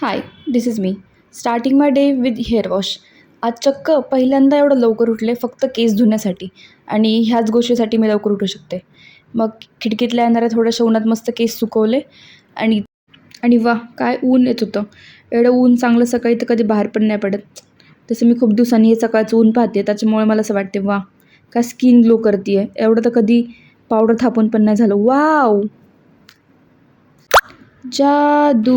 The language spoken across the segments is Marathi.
High, this is me starting my day with hair wash. आज चक्क पहिल्यांदा एवढं लवकर उठले फक्त केस धुण्यासाठी आणि ह्याच गोष्टीसाठी मी लवकर उठू शकते. मग खिडकीतल्या येणाऱ्या थोड्याशा उन्हात मस्त केस सुकवले आणि आणि वा काय ऊन येत होतं. एवढं ऊन चांगलं सकाळी तर कधी बाहेर पण नाही पडत. तसं मी खूप दिवसांनी हे सकाळचं ऊन पाहते, त्याच्यामुळे मला असं वाटते वा काय स्किन ग्लो करते आहे. एवढं तर कधी पावडर थापून पण नाही झालं. वाव, जादू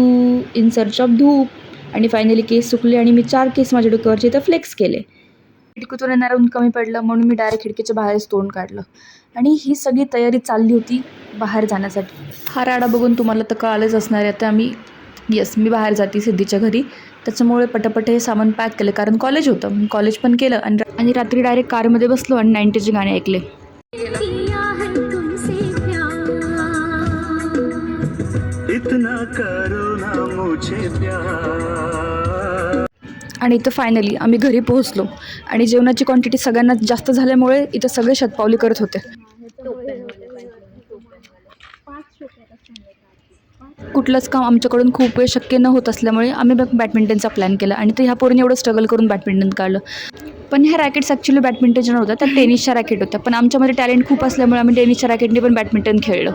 इन सर्च ऑफ धूप. आणि फायनली केस सुकले आणि मी 4 केस माझ्या डोक्यावरचे इथं फ्लेक्स केले. खिडकीतून येणारं ऊन कमी पडलं म्हणून मी डायरेक्ट खिडकीच्या बाहेरच तोंड काढलं आणि ही सगळी तयारी चालली होती बाहेर जाण्यासाठी. हा राडा बघून तुम्हाला तर कळालंच असणार आहे. आता मी बाहेर जाते सिद्धीच्या घरी, त्याच्यामुळे पटापट हे सामान पॅक केलं कारण कॉलेज होतं. मी कॉलेज पण केलं आणि रात्री डायरेक्ट कारमध्ये बसलो आणि 90चे गाणे ऐकले. इतना करो ना मुझे प्यार. आणि इथं फायनली आम्ही घरी पोहोचलो आणि जेवणाची क्वांटिटी सगळ्यांना जास्त झाल्यामुळे इथं सगळे शतपावली करत होते. कुठलंच काम आमच्याकडून खूप वेळ शक्य न होत असल्यामुळे आम्ही बॅडमिंटनचा प्लॅन केला आणि ते ह्या पोरीने एवढं स्ट्रगल करून बॅडमिंटन काढलं. पण ह्या रॅकेट्स ॲक्च्युली बॅडमिंटनच्या नव्हत्या, त्या टेनिसच्या रॅकेट होत्या. पण आमच्यामध्ये टॅलेंट खूप असल्यामुळे आम्ही टेनिसच्या रॅकेटने पण बॅडमिंटन खेळलं.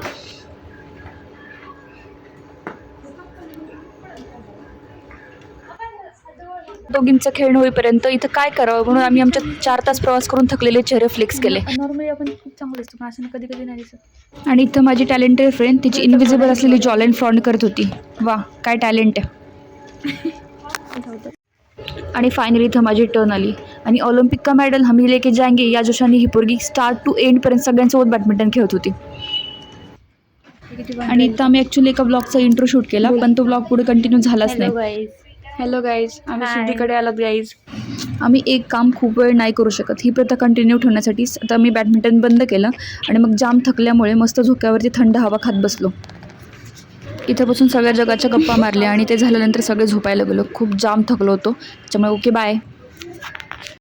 दोघींचं खेळणं होईपर्यंत इथं काय करावं म्हणून आम्ही आमच्या 4 तास प्रवास करून थकलेले चेहरे फ्लेक्स केले. नॉर्मली आपण खूप चांगलं असतो पण असं कधी कधी नाही दिसत. आणि इथं माझी टॅलेंटेड फ्रेंड तिची इनविजिबल असलेली जॉलेन फ्रॉन्ड करत होती. वा काय टॅलेंट आहे. आणि फायनली इथं माझी टर्न आली आणि ऑलिम्पिक का मेडल हम ही लेके जाएंगे या जोशाने ही पोरगी स्टार्ट टू एंडपर्यंत सगळ्यांसोबत बॅडमिंटन खेळत होती. आणि इथं आम्ही ॲक्च्युली एका ब्लॉगचा इंट्रो शूट केला पण तो ब्लॉग पुढे कंटिन्यू झालाच नाही. हॅलो गाईज, आम्ही सिद्धीकडे आलात गाईज. आम्ही एक काम खूप वेळ नाही करू शकत. ही प्रथा कंटिन्यू ठेवण्यासाठी आता मी बॅडमिंटन बंद केलं आणि मग जाम थकल्यामुळे मस्त झोक्यावरती थंड हवा खात बसलो. इथं बसून सगळ्या जगाच्या गप्पा मारल्या आणि ते झाल्यानंतर सगळे झोपायला गेलो. खूप जाम थकलो होतो, त्याच्यामुळे ओके बाय.